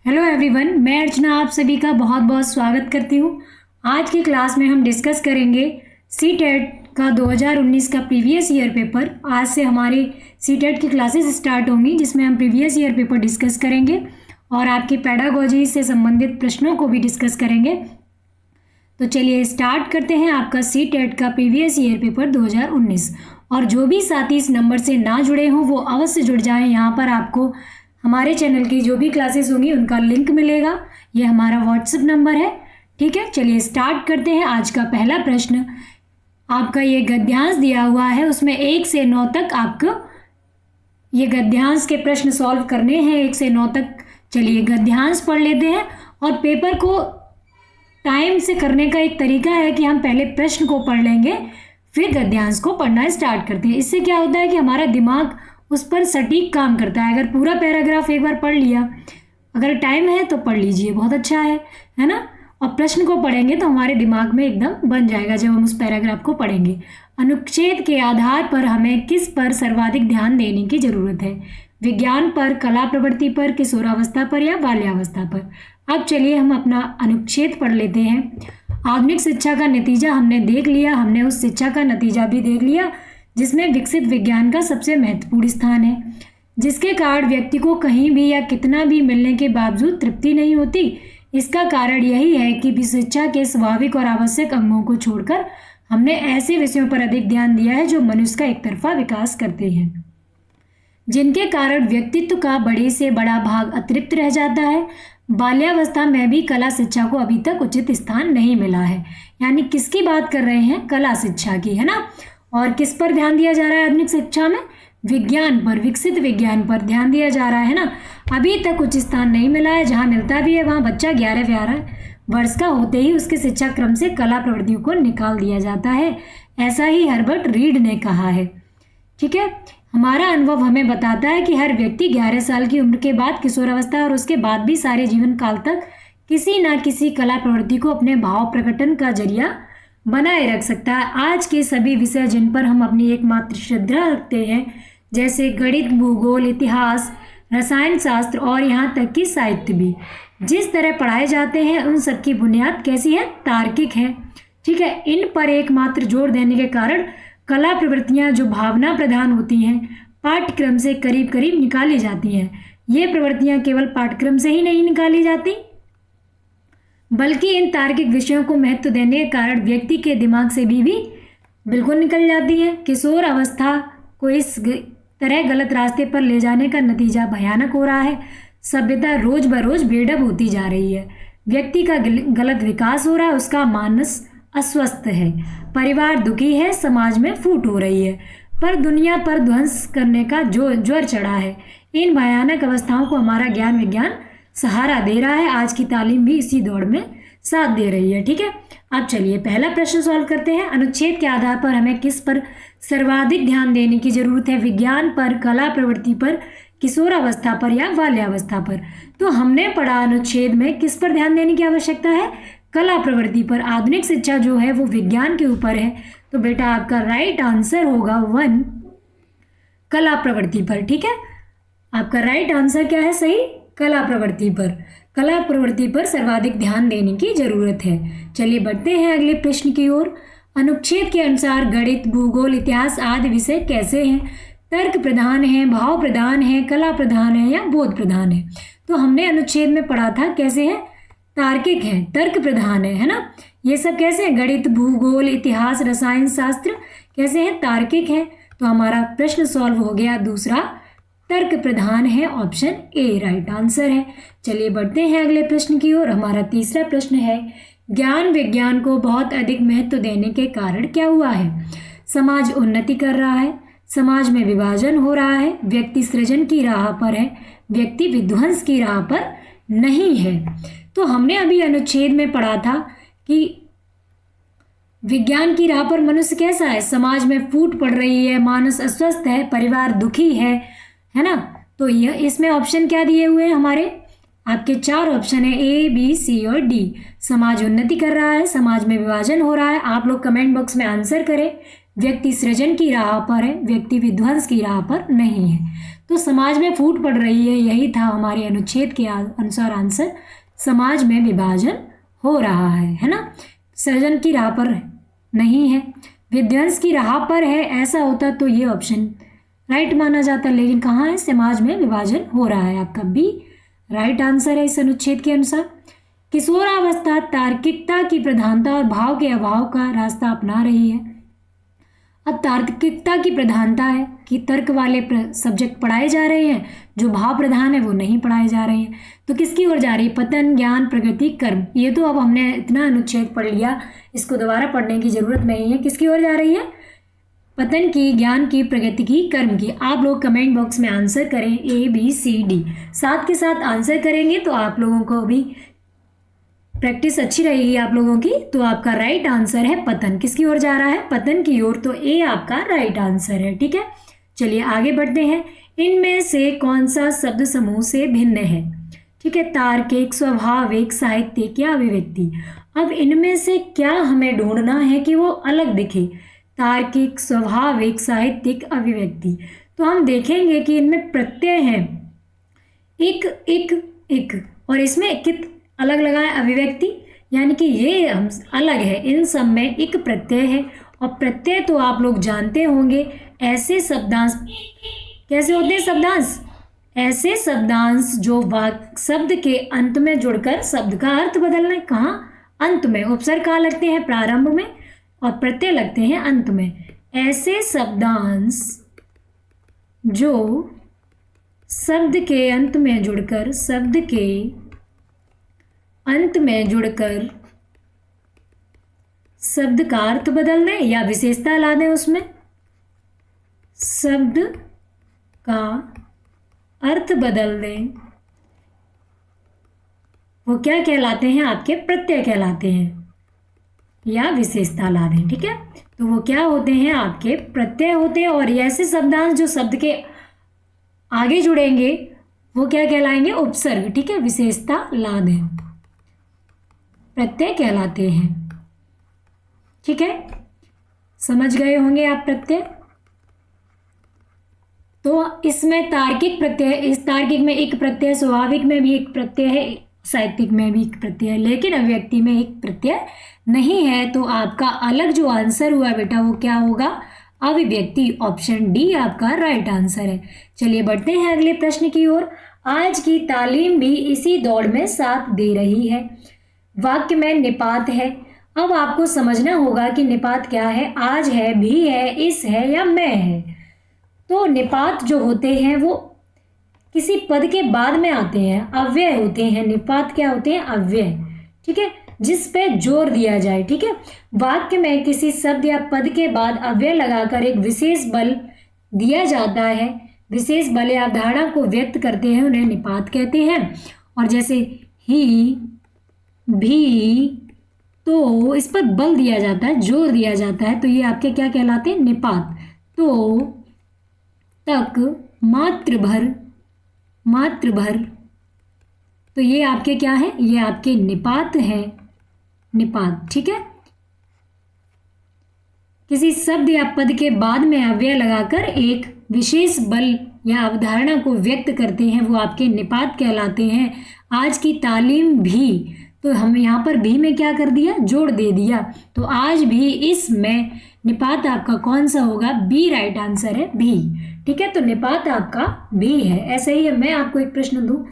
Hello everyone, मैं अर्चना आप सभी का बहुत बहुत स्वागत करती हूँ। आज की क्लास में हम डिस्कस करेंगे सीटेट का 2019 का प्रीवियस ईयर पेपर। आज से हमारे सीटेट की क्लासेस स्टार्ट होंगी जिसमें हम प्रीवियस ईयर पेपर डिस्कस करेंगे और आपकी पेडागोजी से संबंधित प्रश्नों को भी डिस्कस करेंगे। तो चलिए स्टार्ट करते हैं आपका सीटेट का प्रीवियस ईयर पेपर 2019। और जो भी साथी इस नंबर से ना जुड़े हों वो अवश्य जुड़ जाएं। यहाँ पर आपको हमारे चैनल की जो भी क्लासेस होंगी उनका लिंक मिलेगा। ये हमारा व्हाट्सएप नंबर है। ठीक है, चलिए स्टार्ट करते हैं। आज का पहला प्रश्न आपका ये गद्यांश दिया हुआ है, उसमें 1 से 9 तक आपको ये गद्यांश के प्रश्न सॉल्व करने हैं 1 से 9 तक। चलिए गद्यांश पढ़ लेते हैं। और पेपर को टाइम से करने का एक तरीका है कि हम पहले प्रश्न को पढ़ लेंगे फिर गद्यांश को पढ़ना स्टार्ट करते हैं। इससे क्या होता है कि हमारा दिमाग उस पर सटीक काम करता है। अगर पूरा पैराग्राफ एक बार पढ़ लिया, अगर टाइम है तो पढ़ लीजिए, बहुत अच्छा है ना। और प्रश्न को पढ़ेंगे तो हमारे दिमाग में एकदम बन जाएगा जब हम उस पैराग्राफ को पढ़ेंगे। अनुच्छेद के आधार पर हमें किस पर सर्वाधिक ध्यान देने की जरूरत है? विज्ञान पर, कला प्रवृत्ति पर, किशोरावस्था पर या बाल्यावस्था पर? अब चलिए हम अपना अनुच्छेद पढ़ लेते हैं। आधुनिक शिक्षा का नतीजा हमने देख लिया, हमने उस शिक्षा का नतीजा भी देख लिया जिसमें विकसित विज्ञान का सबसे महत्वपूर्ण स्थान है, जिसके कारण व्यक्ति को कहीं भी या कितना भी मिलने के बावजूद तृप्ति नहीं होती। इसका कारण यही है कि शिक्षा के स्वाभाविक और आवश्यक अंगों को छोड़कर हमने ऐसे विषयों पर अधिक ध्यान दिया है जो मनुष्य का एकतरफा विकास करते हैं, जिनके कारण व्यक्तित्व का बड़े से बड़ा भाग अतृप्त रह जाता है। बाल्यावस्था में भी कला शिक्षा को अभी तक उचित स्थान नहीं मिला है। यानी किसकी बात कर रहे हैं? कला शिक्षा की, है ना। और किस पर ध्यान दिया जा रहा है आधुनिक शिक्षा में? विज्ञान पर, विकसित विज्ञान पर ध्यान दिया जा रहा है ना। अभी तक उचित स्थान नहीं मिला है। जहाँ मिलता भी है वहाँ बच्चा 11-12 वर्ष का होते ही उसके शिक्षा क्रम से कला प्रवृत्तियों को निकाल दिया जाता है। ऐसा ही हर्बर्ट रीड ने कहा है। ठीक है, हमारा अनुभव हमें बताता है कि हर व्यक्ति 11 साल की उम्र के बाद किशोरावस्था और उसके बाद भी सारे जीवन काल तक किसी न किसी कला प्रवृत्ति को अपने भाव प्रकटन का जरिया बनाए रख सकता है। आज के सभी विषय जिन पर हम अपनी एकमात्र श्रद्धा रखते हैं, जैसे गणित, भूगोल, इतिहास, रसायन शास्त्र और यहाँ तक कि साहित्य भी जिस तरह पढ़ाए जाते हैं, उन सब की बुनियाद कैसी है? तार्किक है। ठीक है, इन पर एकमात्र जोर देने के कारण कला प्रवृत्तियाँ जो भावना प्रधान होती हैं पाठ्यक्रम से करीब करीब निकाली जाती हैं। ये प्रवृत्तियाँ केवल पाठ्यक्रम से ही नहीं निकाली जाती बल्कि इन तार्किक विषयों को महत्व देने के कारण व्यक्ति के दिमाग से भी बिल्कुल निकल जाती है। किशोर अवस्था को इस तरह गलत रास्ते पर ले जाने का नतीजा भयानक हो रहा है। सभ्यता रोज बरोज बेढब होती जा रही है। व्यक्ति का गलत विकास हो रहा है, उसका मानस अस्वस्थ है, परिवार दुखी है, समाज में फूट हो रही है, पर दुनिया पर ध्वंस करने का जो ज्वर चढ़ा है। इन भयानक अवस्थाओं को हमारा ज्ञान विज्ञान सहारा दे रहा है। आज की तालीम भी इसी दौड़ में साथ दे रही है। ठीक है, अब चलिए पहला प्रश्न सॉल्व करते हैं। अनुच्छेद के आधार पर हमें किस पर सर्वाधिक ध्यान देने की जरूरत है? विज्ञान पर, कला प्रवृत्ति पर, किशोरावस्था पर या बाल्यावस्था पर? तो हमने पढ़ा अनुच्छेद में किस पर ध्यान देने की आवश्यकता है? कला प्रवृत्ति पर। आधुनिक शिक्षा जो है वो विज्ञान के ऊपर है, तो बेटा आपका राइट आंसर होगा 1 कला प्रवृत्ति पर। ठीक है, आपका राइट आंसर क्या है? सही, कला प्रवृत्ति पर। कला प्रवृत्ति पर सर्वाधिक ध्यान देने की जरूरत है। चलिए बढ़ते हैं अगले प्रश्न की ओर। अनुच्छेद के अनुसार गणित, भूगोल, इतिहास आदि विषय कैसे हैं? तर्क प्रधान है, भाव प्रधान है, कला प्रधान है या बोध प्रधान है? तो हमने अनुच्छेद में पढ़ा था कैसे हैं? तार्किक है, तर्क प्रधान है ना। ये सब कैसे हैं? गणित, भूगोल, इतिहास, रसायन शास्त्र कैसे हैं? तार्किक है। तो हमारा प्रश्न सॉल्व हो गया। दूसरा तर्क प्रधान है, ऑप्शन ए राइट आंसर है। चलिए बढ़ते हैं अगले प्रश्न की ओर। हमारा तीसरा प्रश्न है, ज्ञान विज्ञान को बहुत अधिक महत्व देने के कारण क्या हुआ है? समाज उन्नति कर रहा है, समाज में विभाजन हो रहा है, व्यक्ति सृजन की राह पर है, व्यक्ति विध्वंस की राह पर नहीं है। तो हमने अभी अनुच्छेद में पढ़ा था कि विज्ञान की राह पर मनुष्य कैसा है? समाज में फूट पड़ रही है, मानस अस्वस्थ है, परिवार दुखी है ना। तो यह इसमें ऑप्शन क्या दिए हुए हैं हमारे? आपके 4 ऑप्शन है, ए, बी, सी और डी। समाज उन्नति कर रहा है, समाज में विभाजन हो रहा है। आप लोग कमेंट बॉक्स में आंसर करें। व्यक्ति सृजन की राह पर है, व्यक्ति विध्वंस की राह पर नहीं है। तो समाज में फूट पड़ रही है, यही था हमारे अनुच्छेद के अनुसार आंसर। समाज में विभाजन हो रहा है ना। सृजन की राह पर नहीं है, विध्वंस की राह पर है, ऐसा होता तो ये ऑप्शन राइट माना जाता, लेकिन कहाँ है, समाज में विभाजन हो रहा है। आपका बी राइट आंसर है इस अनुच्छेद के अनुसार। किशोरावस्था तार्किकता की प्रधानता और भाव के अभाव का रास्ता अपना रही है। अब तार्किकता की प्रधानता है कि तर्क वाले सब्जेक्ट पढ़ाए जा रहे हैं, जो भाव प्रधान है वो नहीं पढ़ाए जा रहे हैं। तो किसकी ओर जा रही है, पतन, ज्ञान, प्रगति, कर्म। ये तो अब हमने इतना अनुच्छेद पढ़ लिया, इसको दोबारा पढ़ने की जरूरत नहीं है। किसकी ओर जा रही है, पतन की, ज्ञान की, प्रगति की, कर्म की। आप लोग कमेंट बॉक्स में आंसर करें A B C D, साथ के साथ आंसर करेंगे तो आप लोगों को भी प्रैक्टिस अच्छी रहेगी आप लोगों की। तो आपका राइट आंसर है पतन। किसकी ओर जा रहा है, पतन की ओर, तो ए आपका राइट आंसर है। ठीक है, चलिए आगे बढ़ते हैं। इनमें से कौन सा शब्द समूह से भिन्न है। ठीक है, तार्किक, स्वाभाविक, साहित्यिक या अभिव्यक्ति। अब इनमें से क्या हमें ढूंढना है कि वो अलग दिखे, तार्किक, स्वाभाविक, साहित्यिक, अभिव्यक्ति। तो हम देखेंगे कि इनमें प्रत्यय हैं एक एक एक, और इसमें कित अलग लगा है, अभिव्यक्ति, यानी कि ये हम अलग है। इन सब में एक प्रत्यय है, और प्रत्यय तो आप लोग जानते होंगे, ऐसे शब्दांश कैसे होते हैं, शब्दांश ऐसे शब्दांश जो वाक्य शब्द के अंत में जुड़कर शब्द का अर्थ बदलना है। कहाँ, अंत में। उपसर्ग कहाँ लगते हैं, प्रारंभ में, और प्रत्यय लगते हैं अंत में। ऐसे शब्दांश जो शब्द के अंत में जुड़कर शब्द के अंत में जुड़कर शब्द का अर्थ बदल दें या विशेषता ला दें, उसमें शब्द का अर्थ बदल दें, वो क्या कहलाते हैं, आपके प्रत्यय कहलाते हैं, या विशेषता ला दें। ठीक है, तो वो क्या होते हैं, आपके प्रत्यय होते हैं। और ऐसे शब्दांश जो शब्द के आगे जुड़ेंगे वो क्या कहलाएंगे, उपसर्ग। ठीक है, विशेषता ला दें, प्रत्यय कहलाते हैं। ठीक है, समझ गए होंगे आप प्रत्यय। तो इसमें तार्किक प्रत्यय, इस तार्किक में एक प्रत्यय, स्वाभाविक में भी एक प्रत्यय है, साहित्यिक में भी एक प्रत्यय है, लेकिन अभिव्यक्ति में एक प्रत्यय नहीं है। तो आपका अलग जो आंसर हुआ बेटा वो क्या होगा, अभिव्यक्ति। ऑप्शन डी आपका राइट आंसर है। चलिए बढ़ते हैं अगले प्रश्न की ओर। आज की तालीम भी इसी दौड़ में साथ दे रही है। वाक्य में निपात है। अब आपको समझना होगा कि निपात क्या है, आज है, भी है, इस है या मैं है। तो निपात जो होते हैं वो किसी पद के बाद में आते हैं, अव्यय होते हैं। निपात क्या होते हैं, अव्यय। ठीक है, जिस पे जोर दिया जाए। ठीक है, वाक्य में किसी शब्द या पद के बाद अव्यय लगाकर एक विशेष बल दिया जाता है, विशेष बल या अवधारणा को व्यक्त करते हैं, उन्हें निपात कहते हैं। और जैसे ही, भी, तो इस पर बल दिया जाता है, जोर दिया जाता है, तो ये आपके क्या कहलाते हैं, निपात। तो, तक, मात्र भर, मात्र भर, तो ये आपके क्या है, ये आपके निपात है, निपात। ठीक है, किसी शब्द या पद के बाद में अव्यय लगाकर एक विशेष बल या अवधारणा को व्यक्त करते हैं, वो आपके निपात कहलाते हैं। आज की तालीम भी, तो हम यहाँ पर भी में क्या कर दिया, जोड़ दे दिया, तो आज भी, इसमें निपात आपका कौन सा होगा, बी राइट आंसर है, भी। ठीक है, तो निपात आपका भी है। ऐसे ही मैं आपको एक प्रश्न दूं,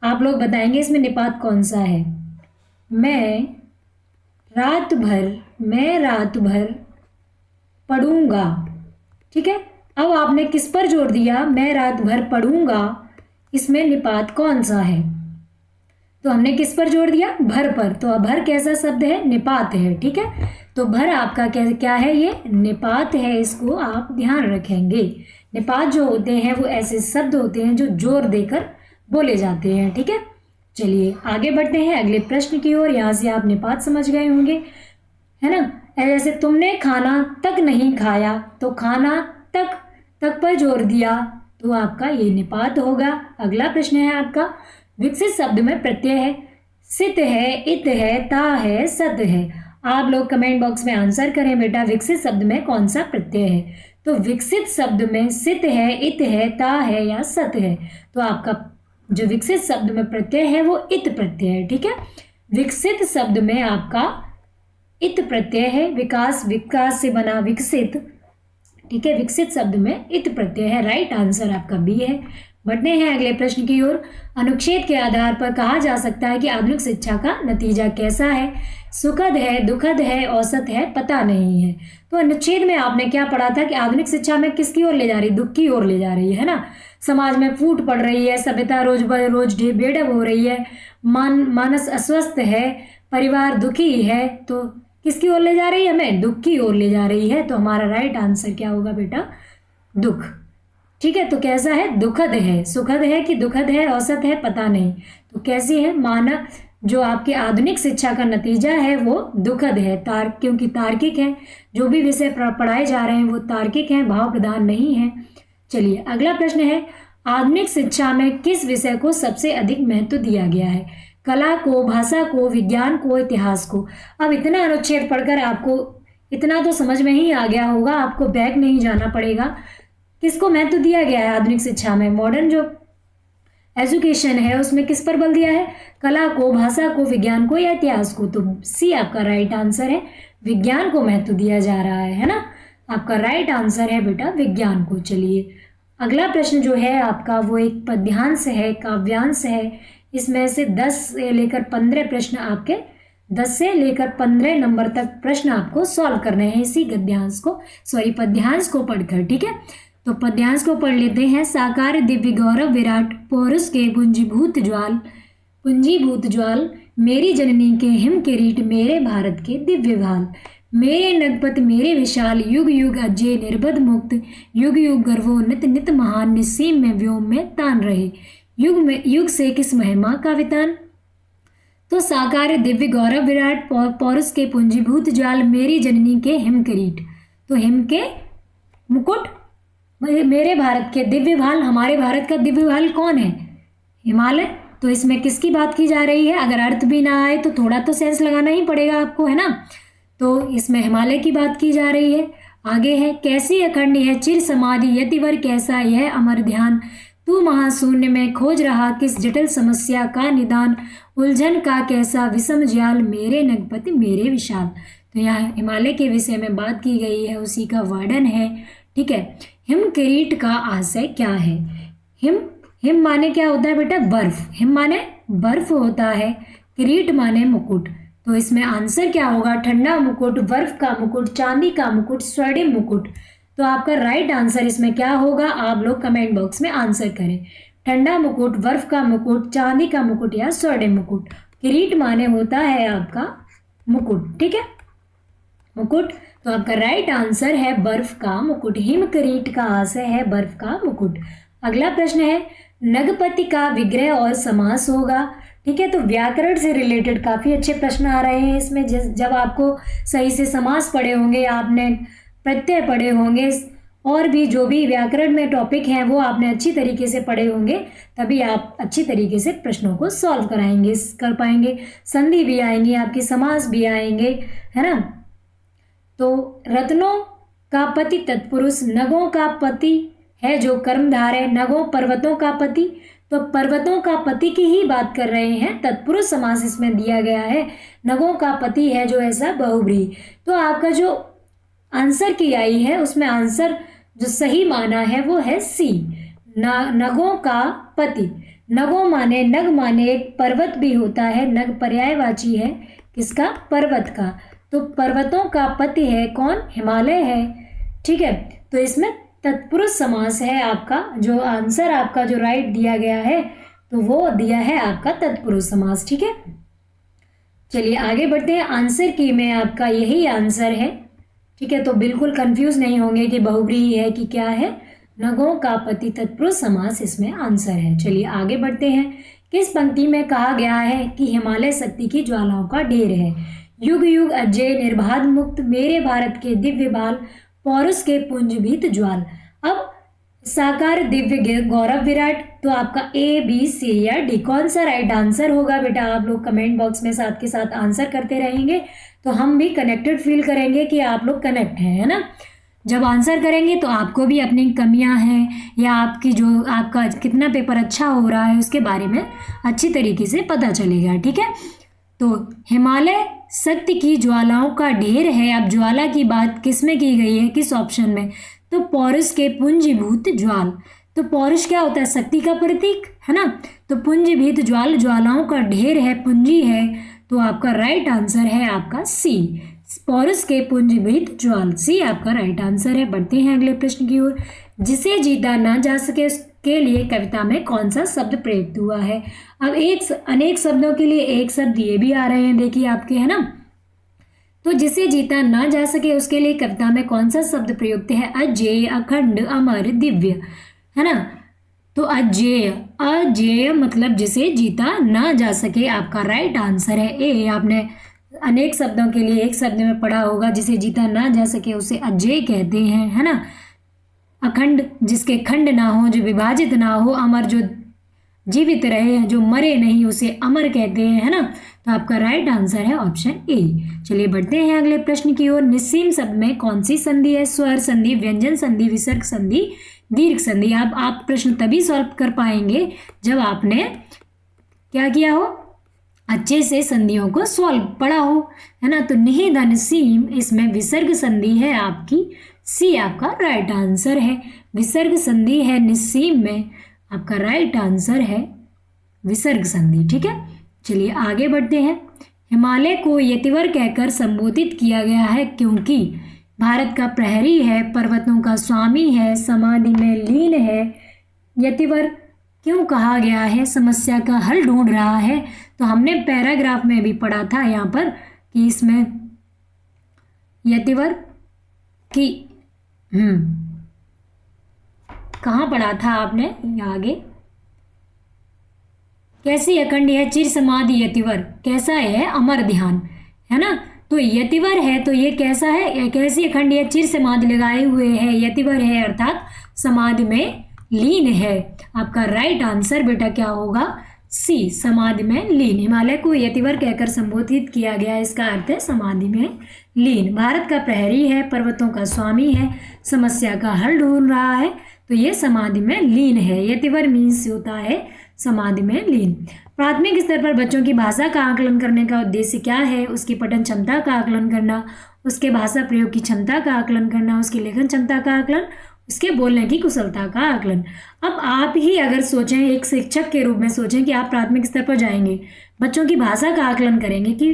आप लोग बताएंगे इसमें निपात कौन सा है। मैं रात भर पढ़ूंगा। ठीक है, अब आपने किस पर जोर दिया, मैं रात भर पढ़ूंगा, इसमें निपात कौन सा है, तो हमने किस पर जोर दिया, भर पर। तो भर कैसा शब्द है, निपात है। ठीक है, तो भर आपका क्या है, ये निपात है, इसको आप ध्यान रखेंगे। निपात जो होते हैं वो ऐसे शब्द होते हैं जो जोर देकर बोले जाते हैं। ठीक है, चलिए आगे बढ़ते हैं अगले प्रश्न की ओर। यहाँ से आप निपात समझ गए होंगे, है ना। जैसे तुमने खाना तक नहीं खाया, तो खाना तक, तक पर जोर दिया, तो आपका ये निपात होगा। अगला प्रश्न है आपका, विकसित शब्द में प्रत्यय है, सित है, इत है, ता है, सत है। आप लोग कमेंट बॉक्स में आंसर करें बेटा, विकसित शब्द में कौन सा प्रत्यय है। तो विकसित शब्द में सित है, इत है, ता है या सत है। तो आपका जो विकसित शब्द में प्रत्यय है वो इत प्रत्यय है। ठीक है, विकसित शब्द में आपका इत प्रत्यय है। विकास, विकास से बना विकसित। ठीक है, विकसित शब्द में इत प्रत्यय है। राइट आंसर आपका बी है। बढ़ते हैं अगले प्रश्न की ओर। अनुच्छेद के आधार पर कहा जा सकता है कि आधुनिक शिक्षा का नतीजा कैसा है। सुखद है, दुखद है, औसत है, पता नहीं है। तो अनुच्छेद में आपने क्या पढ़ा था कि आधुनिक शिक्षा में किसकी ओर ले जा रही है, दुख की ओर ले जा रही है ना। समाज में फूट पड़ रही है, सभ्यता रोज रोज बेढब हो रही है, मानस अस्वस्थ है, परिवार दुखी है। तो किसकी ओर ले जा रही है, हमें दुख की ओर ले जा रही है। तो हमारा राइट आंसर क्या होगा बेटा, दुख। ठीक है, तो कैसा है, दुखद है। सुखद है कि दुखद है, औसत है, पता नहीं। तो कैसी है, मानव जो आपकी आधुनिक शिक्षा का नतीजा है वो दुखद है, क्योंकि तार्किक है। जो भी विषय पढ़ाए जा रहे हैं वो तार्किक हैं, भाव प्रधान नहीं है। चलिए अगला प्रश्न है, आधुनिक शिक्षा में किस विषय को सबसे अधिक महत्व दिया गया है। कला को, भाषा को, विज्ञान को, इतिहास को। अब इतना अनुच्छेद पढ़कर आपको इतना तो समझ में ही आ गया होगा, आपको बैक नहीं जाना पड़ेगा। किसको महत्व दिया गया है आधुनिक शिक्षा में, मॉडर्न जो एजुकेशन है उसमें किस पर बल दिया है, कला को, भाषा को, विज्ञान को या इतिहास को। तो सी आपका राइट आंसर है, विज्ञान को महत्व दिया जा रहा है ना। आपका राइट आंसर है बेटा विज्ञान को। चलिए अगला प्रश्न जो है आपका वो एक पद्यांश है, काव्यांश है। इसमें से 10 से लेकर 15 प्रश्न आपके 10 से लेकर 15 नंबर तक प्रश्न आपको सॉल्व करने हैं इसी गद्यांश को, पद्यांश को पढ़कर। ठीक है, तो पद्यांश को पढ़ लेते हैं। साकार दिव्य गौरव विराट, पौरुष के पुंजीभूत ज्वाल, मेरी जननी के हिम किरीट, मेरे भारत के दिव्य भाल। मेरे नगपत मेरे विशाल, युग युग अजय निर्बध मुक्त, युग युग गर्वोन्नत नित महान, निस्सीम में व्योम में तान रहे, युग से किस महिमा का वितान। तो साकार दिव्य गौरव विराट, पौरुष के पुंजीभूत ज्वाल, मेरी जननी के हिम किरीट। तो हिम के मुकुट, मेरे भारत के दिव्य भाल। हमारे भारत का दिव्य भाल कौन है, हिमालय। तो इसमें किसकी बात की जा रही है, अगर अर्थ भी ना आए तो थोड़ा तो सेंस लगाना ही पड़ेगा आपको, है ना। तो इसमें हिमालय की बात की जा रही है। आगे है, कैसी अखंड है चिर समाधि, यतिवर कैसा यह अमर ध्यान, तू महाशून्य में खोज रहा किस जटिल समस्या का निदान, उलझन का कैसा विषम जाल, मेरे नगपति मेरे विशाल। तो यहाँ हिमालय के विषय में बात की गई है, उसी का वर्णन है। ठीक है, हिम किरीट का आशय क्या है। हिम माने क्या होता है बेटा, बर्फ। हिम माने बर्फ होता है, किरीट माने मुकुट। तो इसमें आंसर क्या होगा, ठंडा मुकुट, बर्फ का मुकुट, चांदी का मुकुट, स्वर्णिम मुकुट। तो आपका राइट आंसर इसमें क्या होगा, आप लोग कमेंट बॉक्स में आंसर करें। ठंडा मुकुट, बर्फ का मुकुट, चांदी का मुकुट या स्वर्णिम मुकुट। किरीट माने होता है आपका मुकुट। ठीक है, मुकुट। तो आपका राइट आंसर है बर्फ का मुकुट। हिम किरीट का आशय है बर्फ का मुकुट। अगला प्रश्न है, नगपति का विग्रह और समास होगा। ठीक है, तो व्याकरण से रिलेटेड काफी अच्छे प्रश्न आ रहे हैं इसमें। जब आपको सही से समास पढ़े होंगे, आपने प्रत्यय पढ़े होंगे, और भी जो भी व्याकरण में टॉपिक हैं वो आपने अच्छी तरीके से पढ़े होंगे, तभी आप अच्छी तरीके से प्रश्नों को सॉल्व कर पाएंगे। संधि भी आएंगी आपकी, समास भी आएंगे, है ना। तो रत्नों का पति तत्पुरुष, नगों का पति है जो कर्मधार है, नगों पर्वतों का पति। तो पर्वतों का पति की ही बात कर रहे हैं, तत्पुरुष समास इसमें दिया गया है। नगों का पति है जो ऐसा बहुब्रीहि। तो आपका जो आंसर की आई है उसमें आंसर जो सही माना है वो है सी, नगों का पति। नगों माने, नग माने एक पर्वत भी होता है, नग पर्यायवाची है किसका, पर्वत का। तो पर्वतों का पति है कौन, हिमालय है। ठीक है, तो इसमें तत्पुरुष समास है आपका। जो आंसर आपका जो राइट दिया गया है तो वो दिया है आपका तत्पुरुष समास। ठीक है, चलिए आगे बढ़ते हैं। आंसर की में आपका यही आंसर है। ठीक है, तो बिल्कुल कंफ्यूज नहीं होंगे कि बहुब्रीहि है कि क्या है। नगों का पति तत्पुरुष समास इसमें आंसर है। चलिए आगे बढ़ते हैं। किस पंक्ति में कहा गया है कि हिमालय शक्ति की ज्वालाओं का ढेर है। युग युग अजय निर्बाध मुक्त, मेरे भारत के दिव्य बाल, पौरुष के पुंजभीत ज्वाल। अब साकार, दिव्य, गौरव, विराट। तो आपका ए, बी, सी या डी कौन सा राइट आंसर होगा बेटा? आप लोग कमेंट बॉक्स में साथ के साथ आंसर करते रहेंगे तो हम भी कनेक्टेड फील करेंगे कि आप लोग कनेक्ट हैं, है ना। जब आंसर करेंगे तो आपको भी अपनी कमियां हैं या आपकी जो आपका कितना पेपर अच्छा हो रहा है उसके बारे में अच्छी तरीके से पता चलेगा, ठीक है। तो हिमालय शक्ति की ज्वालाओं का ढेर है। अब ज्वाला की बात किस में की गई है, किस ऑप्शन में? तो पौरुष के पुंजीभूत ज्वाल। तो पौरुष क्या होता है? शक्ति का प्रतीक, है ना। तो पुंजीभूत ज्वाल, ज्वालाओं का ढेर है, पूंजी है। तो आपका राइट आंसर है आपका सी, पौरुष के पुंजीभूत ज्वाल। सी आपका राइट आंसर है। बढ़ते हैं अगले प्रश्न की ओर। जिसे जीता ना जा सके उसके लिए कविता में कौन सा शब्द प्रयुक्त हुआ है? अब अनेक शब्दों के लिए एक शब्द ये भी आ रहे हैं, देखिए आपके, है ना। तो जिसे जीता ना जा सके उसके लिए कविता में कौन सा शब्द प्रयुक्त है? अजेय, अखंड, अमर, दिव्य, है ना। तो अजेय, अजेय मतलब जिसे जीता ना जा सके, आपका राइट आंसर है ए। आपने अनेक शब्दों के लिए एक शब्द में पढ़ा होगा, जिसे जीता ना जा सके उसे अजेय कहते हैं, है ना। अखंड, जिसके खंड ना हो, जो विभाजित ना हो। अमर, जो जीवित रहे, जो मरे नहीं, उसे अमर कहते हैं, है ना। तो आपका राइट आंसर है ऑप्शन ए। चलिए बढ़ते हैं अगले प्रश्न की ओर। निस्सीम शब्द में कौन सी संधि है? स्वर संधि, व्यंजन संधि, विसर्ग संधि, दीर्घ संधि। आप प्रश्न तभी सॉल्व कर पाएंगे जब आपने क्या किया हो, अच्छे से संधियों को सॉल्व पढ़ा हो, है ना। तो निहि धन सीम, इसमें विसर्ग संधि है आपकी, सी आपका राइट आंसर है। विसर्ग संधि है निस्सीम में, आपका राइट आंसर है विसर्ग संधि, ठीक है। चलिए आगे बढ़ते हैं। हिमालय को यतिवर कहकर संबोधित किया गया है क्योंकि भारत का प्रहरी है, पर्वतों का स्वामी है, समाधि में लीन है। यतिवर क्यों कहा गया है? समस्या का हल ढूंढ रहा है। तो हमने पैराग्राफ में भी पढ़ा था यहाँ पर कि इसमें यतिवर की कहाँ पढ़ा था आपने? आगे, कैसी अखंड है चिर समाधि यतिवर, कैसा है अमर ध्यान, है ना। तो यतिवर है तो ये कैसा है? कैसी अखंड है चिर समाधि लगाए हुए है, यतिवर है अर्थात समाधि में लीन है। आपका राइट आंसर बेटा क्या होगा? सी, समाधि में लीन। हिमालय को यतिवर कहकर संबोधित किया गया, इसका अर्थ है समाधि में लीन। भारत का प्रहरी है, पर्वतों का स्वामी है, समस्या का हल ढूंढ रहा है, तो ये समाधि में लीन है। यतिवर मीन्स होता है समाधि में लीन। प्राथमिक स्तर पर बच्चों की भाषा का आकलन करने का उद्देश्य क्या है? उसकी पठन क्षमता का आकलन करना, उसके भाषा प्रयोग की क्षमता का आकलन करना, उसकी लेखन क्षमता का आकलन, उसके बोलने की कुशलता का आकलन। अब आप ही अगर सोचें, एक शिक्षक के रूप में सोचें कि आप प्राथमिक स्तर पर जाएंगे, बच्चों की भाषा का आकलन करेंगे कि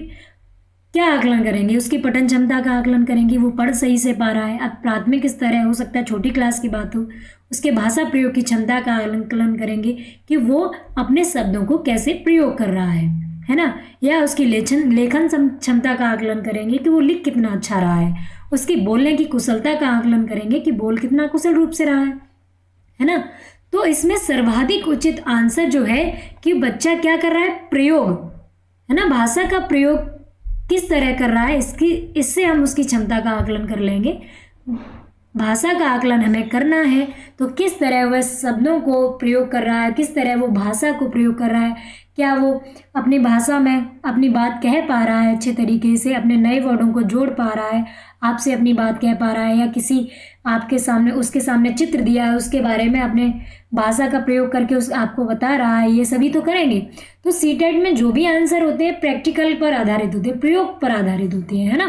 क्या आकलन करेंगे? उसकी पठन क्षमता का आकलन करेंगे, वो पढ़ सही से पा रहा है। अब प्राथमिक स्तर है, हो सकता है छोटी क्लास की बात हो, उसके भाषा प्रयोग की क्षमता का आकलन करेंगे कि वो अपने शब्दों को कैसे प्रयोग कर रहा है ना। या उसकी लेखन क्षमता का आकलन करेंगे कि वो लिख कितना अच्छा रहा है। उसकी बोलने की कुशलता का आकलन करेंगे कि बोल कितना कुशल रूप से रहा है ना। तो इसमें सर्वाधिक उचित आंसर जो है कि बच्चा क्या कर रहा है? प्रयोग, है ना, भाषा का प्रयोग किस तरह कर रहा है, इससे हम उसकी क्षमता का आकलन कर लेंगे। भाषा का आकलन हमें करना है तो किस तरह वह शब्दों को प्रयोग कर रहा है, किस तरह वो भाषा को प्रयोग कर रहा है, क्या वो अपनी भाषा में अपनी बात कह पा रहा है अच्छे तरीके से, अपने नए वर्डों को जोड़ पा रहा है, आपसे अपनी बात कह पा रहा है, या किसी आपके सामने उसके सामने चित्र दिया है उसके बारे में अपने भाषा का प्रयोग करके उस आपको बता रहा है। ये सभी तो करेंगे। तो सीटेट में जो भी आंसर होते हैं प्रैक्टिकल पर आधारित होते हैं, प्रयोग पर आधारित होते हैं, है ना।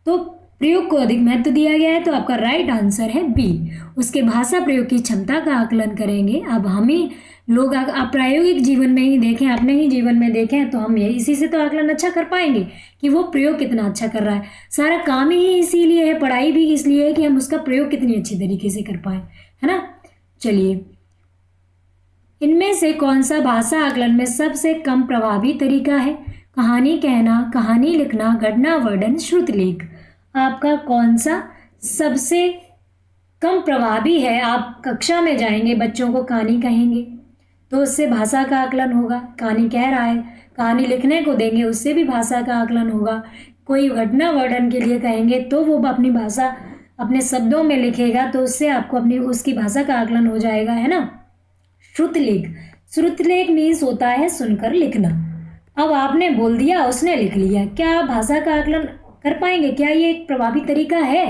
तो प्रयोग को अधिक महत्व दिया गया है, तो आपका राइट आंसर है बी। उसके भाषा प्रयोग की क्षमता का आकलन करेंगे। अब हमें लोग आप प्रायोगिक जीवन में ही देखें, अपने ही जीवन में देखें, तो हम ये इसी से तो आकलन अच्छा कर पाएंगे कि वो प्रयोग कितना अच्छा कर रहा है। सारा काम ही इसीलिए है, पढ़ाई भी इसलिए है कि हम उसका प्रयोग कितनी अच्छी तरीके से कर पाए, है ना। चलिए, इनमें से कौन सा भाषा आकलन में सबसे कम प्रभावी तरीका है? कहानी कहना, कहानी लिखना, घटना वर्णन, श्रुतलेख। आपका कौन सा सबसे कम प्रभावी है? आप कक्षा में जाएंगे, बच्चों को कहानी कहेंगे तो उससे भाषा का आकलन होगा। कहानी कह रहा है, कहानी लिखने को देंगे, उससे भी भाषा का आकलन होगा। कोई घटना वर्णन के लिए कहेंगे तो वो अपनी भाषा अपने शब्दों में लिखेगा तो उससे आपको अपनी उसकी भाषा का आकलन हो जाएगा, है ना। श्रुतलेख, श्रुतलेख मीन्स होता है सुनकर लिखना। अब आपने बोल दिया, उसने लिख लिया, क्या आप भाषा का आकलन कर पाएंगे? क्या ये एक प्रभावी तरीका है?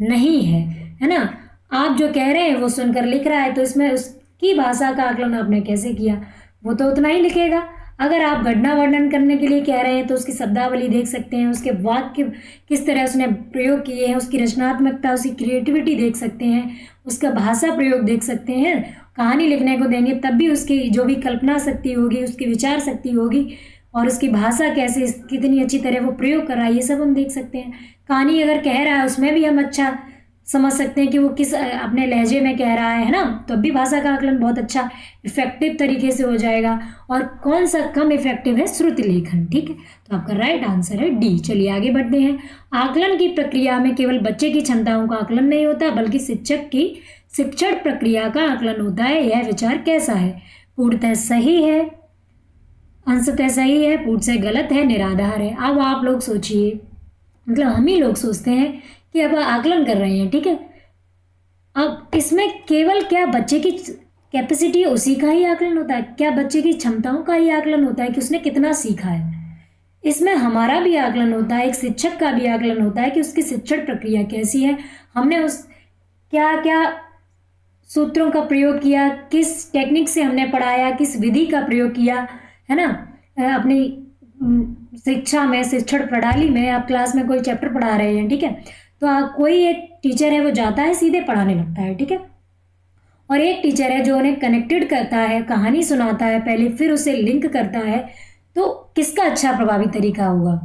नहीं है, है ना। आप जो कह रहे हैं वो सुनकर लिख रहा है, तो इसमें उसकी भाषा का आकलन आपने कैसे किया? वो तो उतना ही लिखेगा। अगर आप घटना वर्णन करने के लिए कह रहे हैं तो उसकी शब्दावली देख सकते हैं, उसके वाक्य किस तरह उसने प्रयोग किए हैं, उसकी रचनात्मकता, उसकी क्रिएटिविटी देख सकते हैं, उसका भाषा प्रयोग देख सकते हैं। कहानी लिखने को देंगे तब भी उसकी जो भी कल्पना शक्ति होगी, उसकी विचार शक्ति होगी और उसकी भाषा कैसे कितनी अच्छी तरह वो प्रयोग कर रहा है, ये सब हम देख सकते हैं। कहानी अगर कह रहा है उसमें भी हम अच्छा समझ सकते हैं कि वो किस अपने लहजे में कह रहा है ना, तो भी भाषा का आकलन बहुत अच्छा इफेक्टिव तरीके से हो जाएगा। और कौन सा कम इफेक्टिव है? श्रुति लेखन। ठीक है, तो आपका राइट आंसर है डी। चलिए आगे बढ़ते हैं। आकलन की प्रक्रिया में केवल बच्चे की क्षमताओं का आकलन नहीं होता बल्कि शिक्षक की शिक्षण प्रक्रिया का आकलन होता है। यह विचार कैसा है? पूर्णतः सही है, अंशतः सही है, पूर्णतः गलत है, निराधार है। अब आप लोग सोचिए, मतलब हम ही लोग सोचते हैं कि अब आकलन कर रहे हैं, ठीक है। अब इसमें केवल क्या बच्चे की कैपेसिटी है उसी का ही आकलन होता है? क्या बच्चे की क्षमताओं का ही आकलन होता है कि उसने कितना सीखा है? इसमें हमारा भी आकलन होता है, एक शिक्षक का भी आकलन होता है कि उसकी शिक्षण प्रक्रिया कैसी है, हमने उस क्या क्या सूत्रों का प्रयोग किया, किस टेक्निक से हमने पढ़ाया, किस विधि का प्रयोग किया, है ना। अपनी शिक्षा में, शिक्षण प्रणाली में आप क्लास में कोई चैप्टर पढ़ा रहे हैं, ठीक है, तो कोई एक टीचर है वो जाता है सीधे पढ़ाने लगता है, ठीक है, और एक टीचर है जो उन्हें कनेक्टेड करता है, कहानी सुनाता है पहले, फिर उसे लिंक करता है। तो किसका अच्छा प्रभावी तरीका होगा?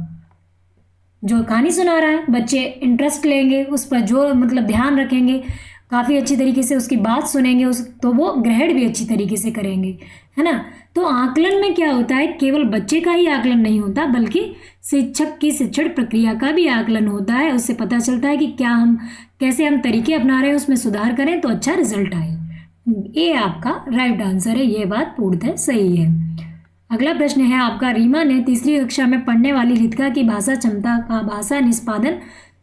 जो कहानी सुना रहा है, बच्चे इंटरेस्ट लेंगे उस पर, जो मतलब ध्यान रखेंगे, काफ़ी अच्छी तरीके से उसकी बात सुनेंगे, तो वो ग्रहण भी अच्छी तरीके से करेंगे, है ना। तो आकलन में क्या होता है? केवल बच्चे का ही आकलन नहीं होता बल्कि शिक्षक की शिक्षण प्रक्रिया का भी आकलन होता है। उससे पता चलता है कि कैसे हम तरीके अपना रहे हैं, उसमें सुधार करें तो अच्छा रिजल्ट आए। ये आपका राइट आंसर है, ये बात पूर्णतः सही है। अगला प्रश्न है आपका, रीमा ने तीसरी कक्षा में पढ़ने वाली रितिका की भाषा क्षमता का भाषा निष्पादन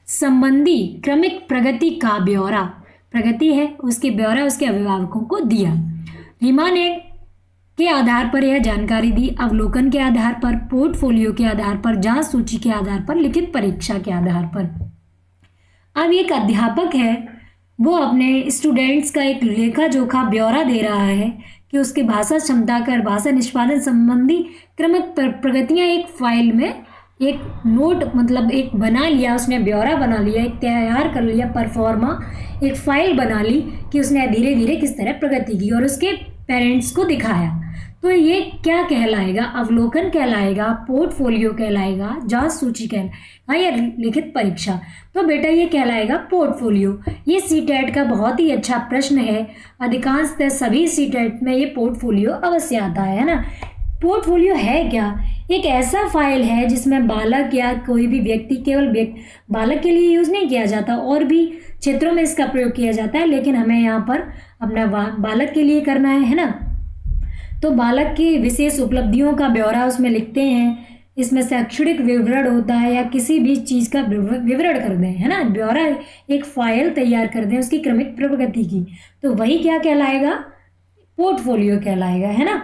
संबंधी क्रमिक प्रगति का ब्यौरा, प्रगति है उसके ब्यौरा उसके अभिभावकों को दिया। रीमा ने के आधार पर यह जानकारी दी, अवलोकन के आधार पर, पोर्टफोलियो के आधार पर, जांच सूची के आधार पर, लिखित परीक्षा के आधार पर। अब एक अध्यापक है वो अपने स्टूडेंट्स का एक लेखा जोखा ब्यौरा दे रहा है कि उसकी भाषा क्षमता कर भाषा निष्पादन संबंधी क्रमिक प्रगतियां एक फाइल में, एक नोट मतलब एक बना लिया उसने, ब्यौरा बना लिया, एक तैयार कर लिया, परफॉर्मा एक फाइल बना ली कि उसने धीरे धीरे किस तरह प्रगति की और उसके पेरेंट्स को दिखाया। तो ये क्या कहलाएगा? अवलोकन कहलाएगा, पोर्टफोलियो कहलाएगा, जांच सूची कहलाएगा या लिखित परीक्षा? तो बेटा ये कहलाएगा पोर्टफोलियो। ये सीटेट का बहुत ही अच्छा प्रश्न है, अधिकांशतः सभी सीटेट में ये पोर्टफोलियो अवश्य आता है ना। पोर्टफोलियो है क्या? एक ऐसा फाइल है जिसमें बालक या कोई भी व्यक्ति, केवल बालक के लिए यूज़ नहीं किया जाता, और भी क्षेत्रों में इसका प्रयोग किया जाता है, लेकिन हमें यहाँ पर अपना बालक के लिए करना है ना। तो बालक की विशेष उपलब्धियों का ब्यौरा उसमें लिखते हैं, इसमें शैक्षणिक विवरण होता है या किसी भी चीज़ का विवरण कर दें, है ना, ब्यौरा, एक फाइल तैयार कर दें उसकी क्रमिक प्रगति की, तो वही क्या कहलाएगा? पोर्टफोलियो कहलाएगा, है ना।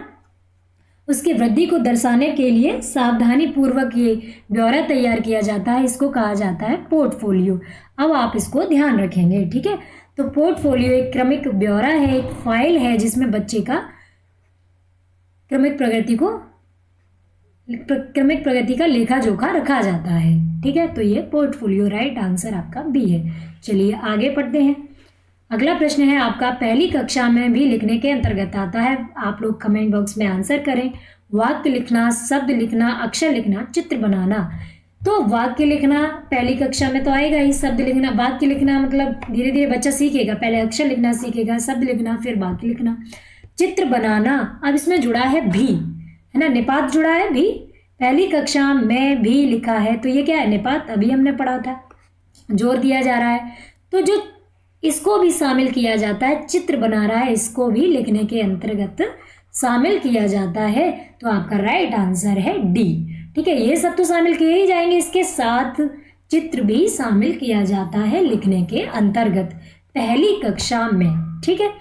उसकी वृद्धि को दर्शाने के लिए सावधानी पूर्वक ये ब्यौरा तैयार किया जाता है, इसको कहा जाता है पोर्टफोलियो। अब आप इसको ध्यान रखेंगे, ठीक है। तो पोर्टफोलियो एक क्रमिक ब्यौरा है, एक फाइल है जिसमें बच्चे का क्रमिक प्रगति का लेखा जोखा रखा जाता है, ठीक है। तो ये पोर्टफोलियो राइट आंसर आपका बी है। चलिए आगे पढ़ते हैं। अगला प्रश्न है आपका, पहली कक्षा में भी लिखने के अंतर्गत आता है। आप लोग कमेंट बॉक्स में आंसर करें। वाक्य लिखना, शब्द लिखना, अक्षर लिखना, चित्र बनाना। तो वाक्य लिखना पहली कक्षा में तो आएगा ही, शब्द लिखना, वाक्य लिखना मतलब धीरे धीरे बच्चा सीखेगा, पहले अक्षर लिखना सीखेगा, शब्द लिखना, फिर वाक्य लिखना। चित्र बनाना, अब इसमें जुड़ा है भी, है ना, निपात जुड़ा है भी, पहली कक्षा में भी लिखा है, तो ये क्या है? निपात, अभी हमने पढ़ा था, जोर दिया जा रहा है, तो जो इसको भी शामिल किया जाता है, चित्र बना रहा है, इसको भी लिखने के अंतर्गत शामिल किया जाता है। तो आपका राइट आंसर है डी, ठीक है। ये सब तो शामिल किए ही जाएंगे, इसके साथ चित्र भी शामिल किया जाता है लिखने के अंतर्गत पहली कक्षा में। ठीक है,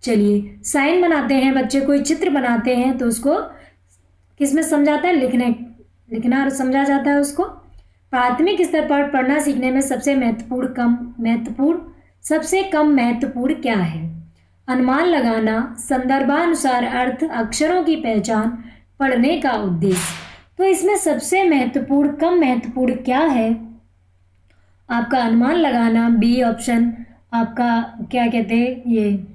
चलिए साइन बनाते हैं, बच्चे कोई चित्र बनाते हैं तो उसको किसमें समझाता है, लिखना और समझा जाता है उसको। प्राथमिक स्तर पर पढ़ना सीखने में सबसे कम महत्वपूर्ण क्या है? अनुमान लगाना, संदर्भानुसार अर्थ, अक्षरों की पहचान, पढ़ने का उद्देश्य। तो इसमें सबसे कम महत्वपूर्ण क्या है? आपका अनुमान लगाना, बी ऑप्शन। आपका क्या कहते हैं, ये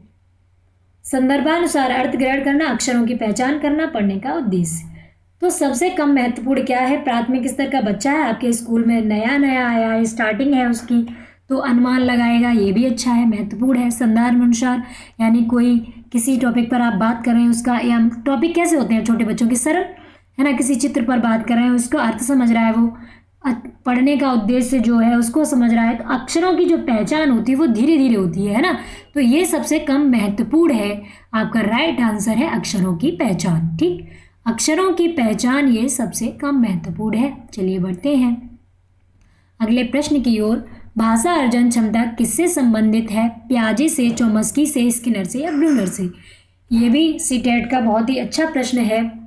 संदर्भानुसार अर्थ ग्रहण करना, अक्षरों की पहचान करना, पढ़ने का उद्देश्य। तो सबसे कम महत्वपूर्ण क्या है? प्राथमिक स्तर का बच्चा है, आपके स्कूल में नया आया है, स्टार्टिंग है उसकी, तो अनुमान लगाएगा, ये भी अच्छा है, महत्वपूर्ण है। संदर्भानुसार यानी कोई किसी टॉपिक पर आप बात कर रहे हैं उसका, या टॉपिक कैसे होते हैं छोटे बच्चों के, सरल है ना, किसी चित्र पर बात कर रहे हैं उसको अर्थ समझ रहा है वो, पढ़ने का उद्देश्य जो है उसको समझ रहा है। तो अक्षरों की जो पहचान होती है वो धीरे धीरे होती है ना, तो ये सबसे कम महत्वपूर्ण है। आपका राइट आंसर है अक्षरों की पहचान। ठीक, अक्षरों की पहचान ये सबसे कम महत्वपूर्ण है। चलिए बढ़ते हैं अगले प्रश्न की ओर। भाषा अर्जन क्षमता किससे संबंधित है? पियाजे से, चोम्स्की से, स्किनर से या ब्रूनर से? ये भी सीटेट का बहुत ही अच्छा प्रश्न है।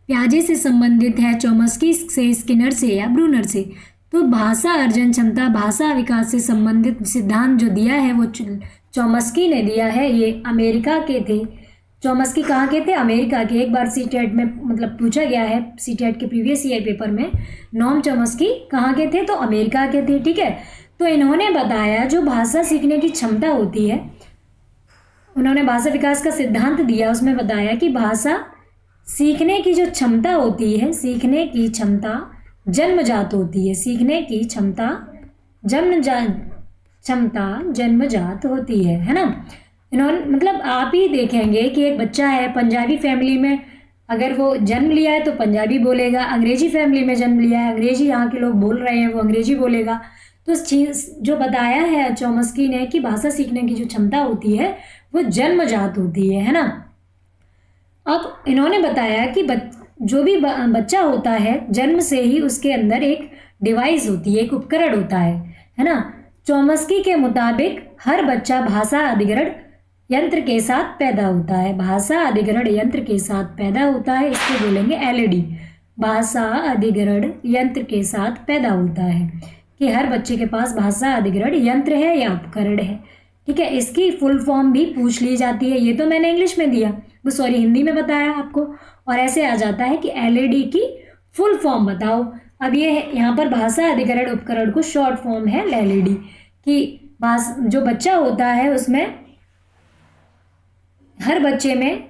पियाजे से संबंधित है, चोम्स्की से, स्किनर से या ब्रूनर से? तो भाषा अर्जन क्षमता, भाषा विकास से संबंधित सिद्धांत जो दिया है वो चोम्स्की ने दिया है। ये अमेरिका के थे। चोम्स्की कहाँ के थे? अमेरिका के। एक बार सीटेट में मतलब पूछा गया है, सीटेट के प्रीवियस ईयर पेपर में, नोम चोम्स्की कहाँ के थे? तो अमेरिका के थे। ठीक है, तो इन्होंने बताया जो भाषा सीखने की क्षमता होती है, उन्होंने भाषा विकास का सिद्धांत दिया, उसमें बताया कि भाषा सीखने की जो क्षमता होती है, सीखने की क्षमता जन्मजात होती है, सीखने की क्षमता जन्मजात होती है ना। इन्होंने मतलब आप ही देखेंगे कि एक बच्चा है पंजाबी फैमिली में, अगर वो जन्म लिया है तो पंजाबी बोलेगा, अंग्रेजी फैमिली में जन्म लिया है, अंग्रेजी यहाँ के लोग बोल रहे हैं वो अंग्रेजी बोलेगा। तो चीज़ जो बताया है चोम्स्की ने कि भाषा सीखने की जो क्षमता होती है वो जन्मजात होती है ना। अब इन्होंने बताया कि जो भी बच्चा होता है जन्म से ही उसके अंदर एक डिवाइस होती है, एक उपकरण होता है ना। चोम्स्की के मुताबिक हर बच्चा भाषा अधिग्रहण यंत्र के साथ पैदा होता है, भाषा अधिग्रहण यंत्र के साथ पैदा होता है, इसको बोलेंगे एलईडी। भाषा अधिग्रहण यंत्र के साथ पैदा होता है कि हर बच्चे के पास भाषा अधिग्रहण यंत्र है या उपकरण है। ठीक है, इसकी फुल फॉर्म भी पूछ ली जाती है। ये तो मैंने इंग्लिश में दिया, वो सॉरी हिंदी में बताया आपको, और ऐसे आ जाता है कि एलईडी की फुल फॉर्म बताओ। अब ये यहाँ पर भाषा अधिग्रहण उपकरण को शॉर्ट फॉर्म है एलईडी कि जो बच्चा होता है उसमें हर बच्चे में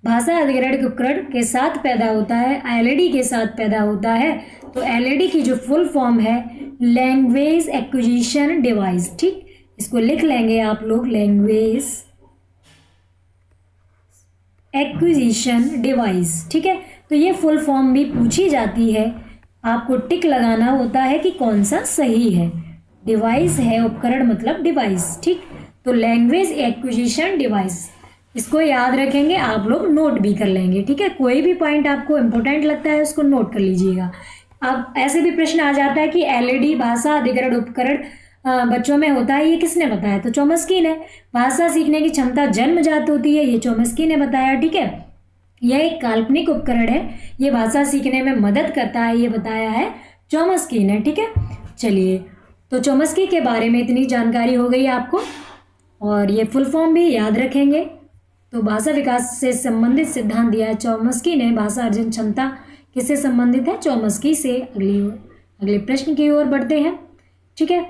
भाषा अधिग्रहण उपकरण के साथ पैदा होता है, एलईडी के साथ पैदा होता है। तो एलईडी की जो फुल फॉर्म है लैंग्वेज एक्विजिशन डिवाइस। ठीक, इसको लिख लेंगे आप लोग, लैंग्वेज एक्विजिशन डिवाइस। ठीक है, तो ये फुल फॉर्म भी पूछी जाती है, आपको टिक लगाना होता है कि कौन सा सही है। डिवाइस है, उपकरण मतलब डिवाइस। ठीक, तो लैंग्वेज एक्विजिशन डिवाइस, इसको याद रखेंगे, आप लोग नोट भी कर लेंगे। ठीक है, कोई भी पॉइंट आपको इंपॉर्टेंट लगता है उसको नोट कर लीजिएगा। अब ऐसे भी प्रश्न आ जाता है कि एलईडी भाषा अधिग्रहण उपकरण बच्चों में होता है, ये किसने बताया? तो चोम्स्की ने। भाषा सीखने की क्षमता जन्मजात होती है, ये चोम्स्की ने बताया। ठीक है, यह एक काल्पनिक उपकरण है, ये भाषा सीखने में मदद करता है, ये बताया है चोम्स्की ने। ठीक है, चलिए तो चोम्स्की के बारे में इतनी जानकारी हो गई आपको, और ये फुल फॉर्म भी याद रखेंगे। तो भाषा विकास से संबंधित सिद्धांत दिया है चोम्स्की ने। भाषा अर्जन क्षमता किससे संबंधित है? चोम्स्की से। अगले प्रश्न की ओर बढ़ते हैं। ठीक है,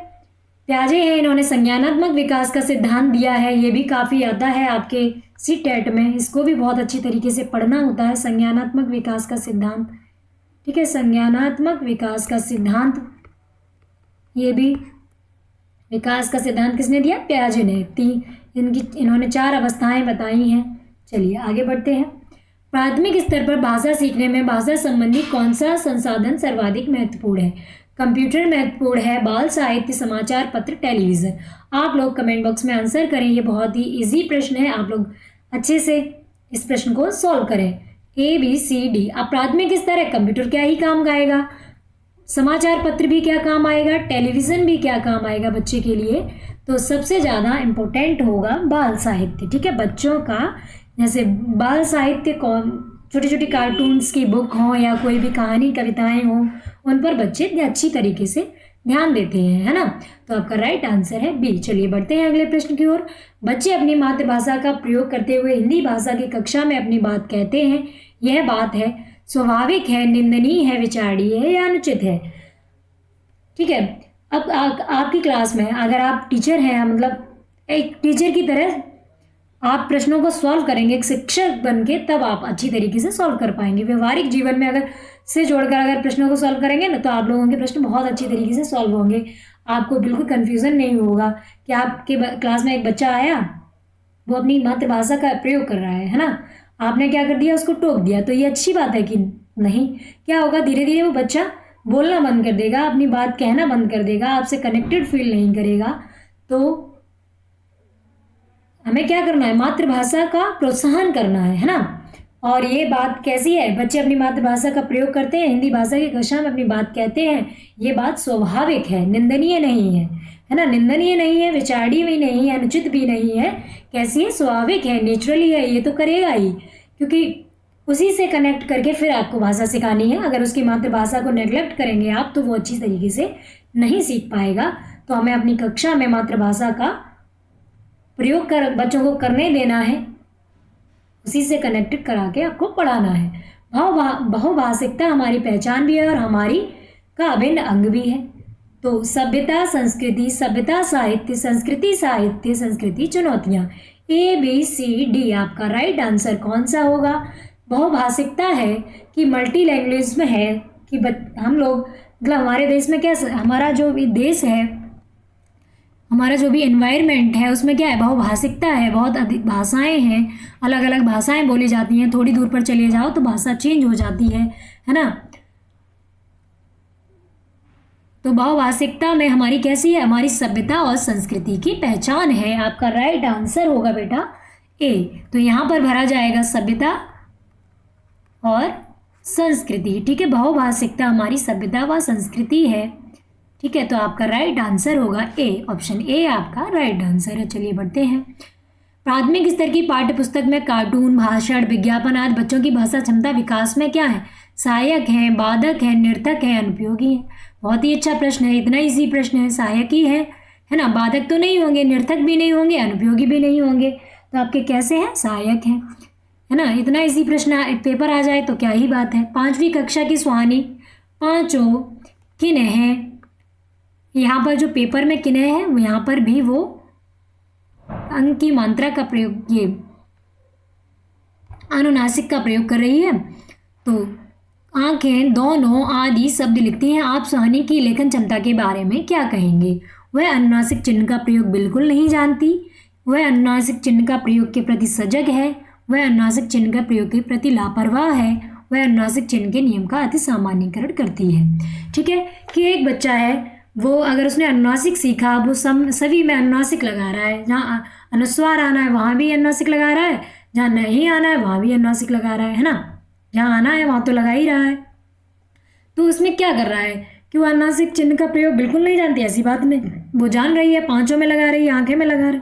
पियाजे हैं, इन्होंने संज्ञानात्मक विकास का सिद्धांत दिया है, ये भी काफ़ी आता है आपके सीटेट में, इसको भी बहुत अच्छी तरीके से पढ़ना होता है। संज्ञानात्मक विकास का सिद्धांत। ठीक है, संज्ञानात्मक विकास का सिद्धांत, ये भी विकास का सिद्धांत किसने दिया? पियाजे ने। इन्होंने 4 अवस्थाएं बताई हैं। चलिए आगे बढ़ते हैं। प्राथमिक स्तर पर भाषा सीखने में भाषा संबंधी कौन सा संसाधन सर्वाधिक महत्वपूर्ण है? कंप्यूटर महत्वपूर्ण है, बाल साहित्य, समाचार पत्र, टेलीविज़न? आप लोग कमेंट बॉक्स में आंसर करें, ये बहुत ही इजी प्रश्न है, आप लोग अच्छे से इस प्रश्न को सॉल्व करें। A B C D। अब प्राथमिक स्तर है, कंप्यूटर क्या ही काम आएगा, समाचार पत्र भी क्या काम आएगा, टेलीविज़न भी क्या काम आएगा बच्चे के लिए। तो सबसे ज़्यादा इम्पोर्टेंट होगा बाल साहित्य, ठीक है। बच्चों का जैसे बाल साहित्य कौन, छोटी छोटी कार्टून्स की बुक हो या कोई भी कहानी कविताएं हों, उन पर बच्चे अच्छी तरीके से ध्यान देते हैं, है ना। तो आपका राइट आंसर है बी। चलिए बढ़ते हैं अगले प्रश्न की ओर। बच्चे अपनी मातृभाषा का प्रयोग करते हुए हिंदी भाषा की कक्षा में अपनी बात कहते हैं। यह बात है स्वाभाविक है, निंदनीय है, विचारणीय है या अनुचित है। ठीक है। अब आपकी क्लास में अगर आप टीचर हैं, मतलब एक टीचर की तरह आप प्रश्नों को सॉल्व करेंगे एक शिक्षक बन के, तब आप अच्छी तरीके से सॉल्व कर पाएंगे। व्यवहारिक जीवन में अगर से जोड़कर अगर प्रश्नों को सॉल्व करेंगे ना, तो आप लोगों के प्रश्न बहुत अच्छी तरीके से सॉल्व होंगे। आपको बिल्कुल कन्फ्यूज़न नहीं होगा कि आपके क्लास में एक बच्चा आया, वो अपनी मातृभाषा का प्रयोग कर रहा है ना, आपने क्या कर दिया, उसको टोक दिया। तो ये अच्छी बात है कि नहीं? क्या होगा, धीरे धीरे वो बच्चा बोलना बंद कर देगा, अपनी बात कहना बंद कर देगा, आपसे कनेक्टेड फील नहीं करेगा। तो हमें क्या करना है, मातृभाषा का प्रोत्साहन करना है ना। और ये बात कैसी है, बच्चे अपनी मातृभाषा का प्रयोग करते हैं, हिंदी भाषा की कक्षा में अपनी बात कहते हैं, ये बात स्वाभाविक है, निंदनीय नहीं है ना। निंदनीय नहीं है, विचारणीय भी नहीं है, अनुचित भी नहीं है। कैसी है, स्वाभाविक है, नेचुरली है, ये तो करेगा ही, क्योंकि उसी से कनेक्ट करके फिर आपको भाषा सिखानी है। अगर उसकी मातृभाषा को नेग्लेक्ट करेंगे आप, तो वो अच्छी तरीके से नहीं सीख पाएगा। तो हमें अपनी कक्षा में मातृभाषा का प्रयोग कर बच्चों को करने देना है, उसी से कनेक्टेड करा के आपको पढ़ाना है। बहुभाषिकता हमारी पहचान भी है और हमारी का अभिन्न अंग भी है। तो सभ्यता संस्कृति, सभ्यता साहित्य, संस्कृति साहित्य, संस्कृति चुनौतियाँ, ABCD आपका राइट आंसर कौन सा होगा। बहुभाषिकता है कि मल्टी लैंग्वेज में है कि हम लोग, मतलब हमारे देश में क्या, हमारा जो भी देश है, हमारा जो भी एनवायरनमेंट है, उसमें क्या है, बहुभाषिकता है, बहुत अधिक भाषाएं हैं, अलग अलग भाषाएं बोली जाती हैं। थोड़ी दूर पर चले जाओ तो भाषा चेंज हो जाती है ना। तो बहुभाषिकता में हमारी कैसी है, हमारी सभ्यता और संस्कृति की पहचान है। आपका राइट आंसर होगा बेटा ए। तो यहाँ पर भरा जाएगा सभ्यता और संस्कृति, ठीक है। बहुभाषिकता हमारी सभ्यता व संस्कृति है, ठीक है। तो आपका राइट आंसर होगा ए, ऑप्शन ए आपका राइट आंसर है। चलिए बढ़ते हैं। प्राथमिक स्तर की पाठ्य पुस्तक में कार्टून, भाषण, विज्ञापन आदि बच्चों की भाषा क्षमता विकास में क्या है, सहायक है, बाधक है, निरर्थक है, अनुपयोगी है। बहुत ही अच्छा प्रश्न है, इतना इजी प्रश्न है। सहायक ही है ना, बाधक तो नहीं होंगे, निरर्थक भी नहीं होंगे, अनुपयोगी भी नहीं होंगे, तो आपके कैसे हैं, सहायक हैं, है ना। इतना इजी प्रश्न पेपर आ जाए तो क्या ही बात है। 5वीं कक्षा की सुहानी पांचों किन्हें हैं, यहाँ पर जो पेपर में किन्हें है, यहाँ पर भी वो अंक की मात्रा का प्रयोग, ये अनुनासिक का प्रयोग कर रही है। तो आंखें, दोनों आदि शब्द लिखती हैं। आप सुहानी की लेखन क्षमता के बारे में क्या कहेंगे। वह अनुनासिक चिन्ह का प्रयोग बिल्कुल नहीं जानती, वह अनुनासिक चिन्ह का प्रयोग के प्रति सजग है, वह अनुनासिक चिन्ह का प्रयोग के प्रति लापरवाह है, वह अनुनासिक चिन्ह के नियम का अति सामान्यीकरण करती है। ठीक है, कि एक बच्चा है, वो अगर उसने अनुनासिक सीखा, वो सभी में अनुनासिक लगा रहा है, जहाँ अनुस्वार आना है वहाँ भी अनुनासिक लगा रहा है, जहाँ नहीं आना है वहाँ भी अनुनासिक लगा रहा है ना। जहाँ आना है वहाँ तो लगा ही रहा है। तो उसमें क्या कर रहा है कि वो अनुनासिक चिन्ह का प्रयोग बिल्कुल नहीं जानती, ऐसी बात नहीं, वो जान रही है, पांचों में लगा रही है, आंखें में लगा रही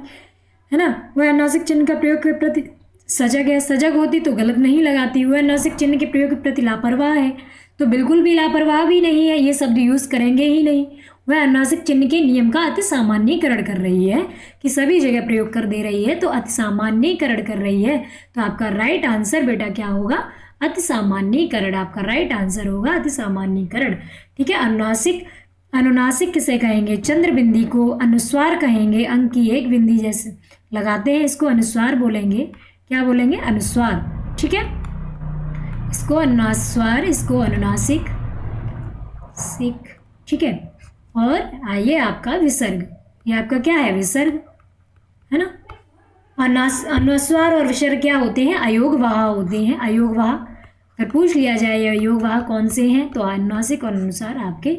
है ना। वह अनुनासिक चिन्ह का प्रयोग के प्रति सजग है, सजग होती तो गलत नहीं लगाती। वह अनुनासिक चिन्ह के प्रयोग के प्रति लापरवाह है, तो बिल्कुल भी लापरवाह भी नहीं है, ये शब्द यूज़ करेंगे ही नहीं। वह अनुनासिक चिन्ह के नियम का अति सामान्यीकरण कर रही है, कि सभी जगह प्रयोग कर दे रही है, तो अति सामान्यीकरण कर रही है। तो आपका राइट आंसर बेटा क्या होगा, अति सामान्यीकरण। आपका राइट आंसर होगा अति सामान्यीकरण। ठीक है, अनुनासिक किसे कहेंगे, चंद्र बिंदी को अनुस्वार कहेंगे। अंक की एक बिंदी जैसे लगाते हैं, इसको अनुस्वार बोलेंगे। क्या बोलेंगे, अनुस्वार। ठीक है, इसको अनुस्वार, इसको अनुनासिक सिक। ठीक है, और आइए आपका विसर्ग, ये आपका क्या है, विसर्ग है ना। अनुस्वार और विसर्ग क्या होते हैं, अयोगवाह होते हैं। अयोगवाह अगर पूछ लिया जाए ये अयोगवाह कौन से हैं, तो अनुनासिक और अनुस्वार आपके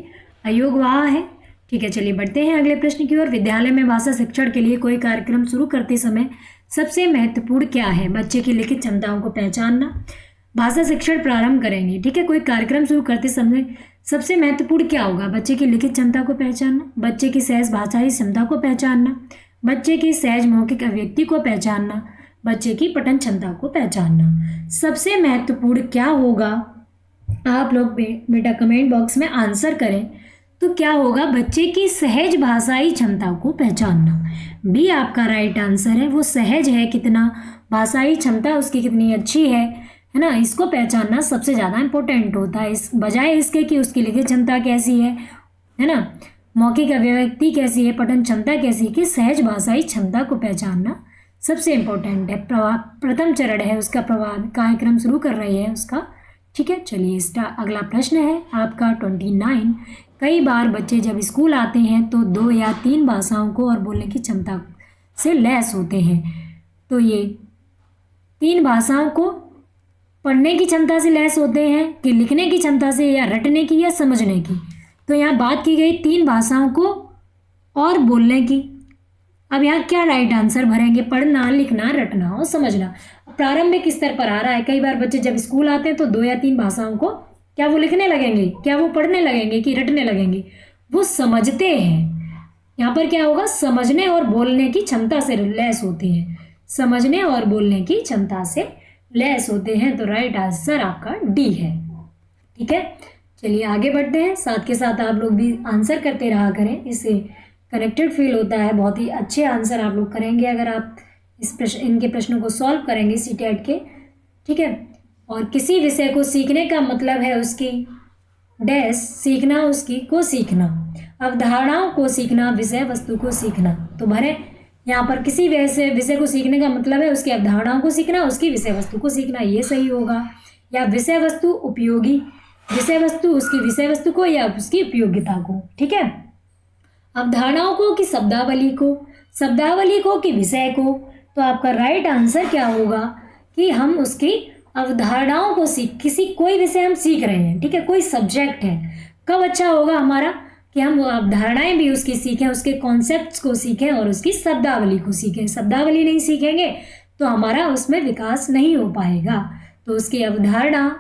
अयोगवाह है। ठीक है, चलिए बढ़ते हैं अगले प्रश्न की ओर। विद्यालय में भाषा शिक्षण के लिए कोई कार्यक्रम शुरू करते समय सबसे महत्वपूर्ण क्या है, बच्चे की लिखित क्षमताओं को पहचानना। भाषा शिक्षण प्रारंभ करेंगे, ठीक है, कोई कार्यक्रम शुरू करते समय सबसे महत्वपूर्ण क्या होगा? बच्चे की लिखित क्षमता को पहचानना, बच्चे की सहज भाषाई क्षमता को पहचानना, बच्चे की सहज मौखिक अभिव्यक्ति को पहचानना, बच्चे की पठन क्षमता को पहचानना। सबसे महत्वपूर्ण क्या होगा? आप लोग बेटा कमेंट बॉक्स में आंसर करें। तो क्या होगा? बच्चे की सहज भाषाई क्षमता को पहचानना। बी आपका राइट आंसर है। वो सहज है कितना, भाषाई क्षमता उसकी कितनी अच्छी है ना, इसको पहचानना सबसे ज़्यादा इम्पोर्टेंट होता है, इस बजाय इसके कि उसकी लिखित क्षमता कैसी है ना, मौखिक अभिव्यक्ति कैसी है, पठन क्षमता कैसी है, कि सहज भाषाई क्षमता को पहचानना सबसे इम्पोर्टेंट है। प्रथम चरण है उसका, कार्यक्रम शुरू कर रही है उसका। ठीक है, चलिए अगला प्रश्न है आपका 29। कई बार बच्चे जब स्कूल आते हैं तो 2 या 3 भाषाओं को और बोलने की क्षमता से लैस होते हैं। तो ये 3 भाषाओं को पढ़ने की क्षमता से लैस होते हैं कि लिखने की क्षमता से, या रटने की, या समझने की? तो यहाँ बात की गई 3 भाषाओं को और बोलने की। अब यहाँ क्या राइट आंसर भरेंगे? पढ़ना, लिखना, रटना और समझना। प्रारंभिक स्तर पर आ रहा है। कई बार बच्चे जब स्कूल आते हैं तो 2 या 3 भाषाओं को क्या वो लिखने लगेंगे, क्या वो पढ़ने लगेंगे कि रटने लगेंगे? वो समझते हैं। यहाँ पर क्या होगा? समझने और बोलने की क्षमता से लैस होते हैं, समझने और बोलने की क्षमता से लैस होते हैं। तो राइट आंसर आपका डी है। ठीक है, चलिए आगे बढ़ते हैं। साथ के साथ आप लोग भी आंसर करते रहा करें, इससे कनेक्टेड फील होता है। बहुत ही अच्छे आंसर आप लोग करेंगे अगर आप इनके प्रश्नों को सॉल्व करेंगे सीटेट के। ठीक है, और किसी विषय को सीखने का मतलब है उसकी डैश सीखना, उसकी को सीखना, अवधारणाओं को सीखना, विषय वस्तु को सीखना। तो भरे यहाँ पर किसी विषय को सीखने का मतलब है उसकी अवधारणाओं को सीखना, उसकी विषय वस्तु को सीखना, ये सही होगा। या विषय वस्तु उपयोगी, विषय वस्तु उसकी विषय वस्तु को या उसकी उपयोगिता को। ठीक है, अवधारणाओं को कि शब्दावली को, शब्दावली को कि विषय को। तो आपका राइट आंसर क्या होगा कि हम उसकी अवधारणाओं को कोई विषय हम सीख रहे हैं। ठीक है, कोई सब्जेक्ट है। कब अच्छा होगा हमारा कि हम अवधारणाएं भी उसकी सीखें, उसके कॉन्सेप्ट्स को सीखें और उसकी शब्दावली को सीखें। शब्दावली नहीं सीखेंगे तो हमारा उसमें विकास नहीं हो पाएगा। तो उसकी अवधारणाओं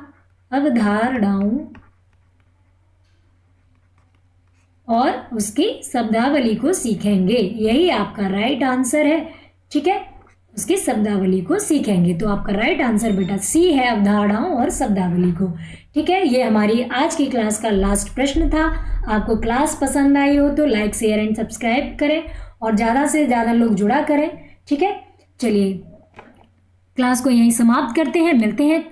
और उसकी शब्दावली को सीखेंगे, यही आपका राइट आंसर है। ठीक है, उसकी शब्दावली को सीखेंगे। तो आपका राइट आंसर बेटा सी है, अवधारणाओं और शब्दावली को। ठीक है, ये हमारी आज की क्लास का लास्ट प्रश्न था। आपको क्लास पसंद आई हो तो लाइक, शेयर एंड सब्सक्राइब करें और ज़्यादा से ज़्यादा लोग जुड़ा करें। ठीक है, चलिए क्लास को यहीं समाप्त करते हैं। मिलते हैं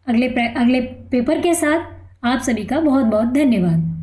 अगले पेपर के साथ। आप सभी का बहुत बहुत धन्यवाद।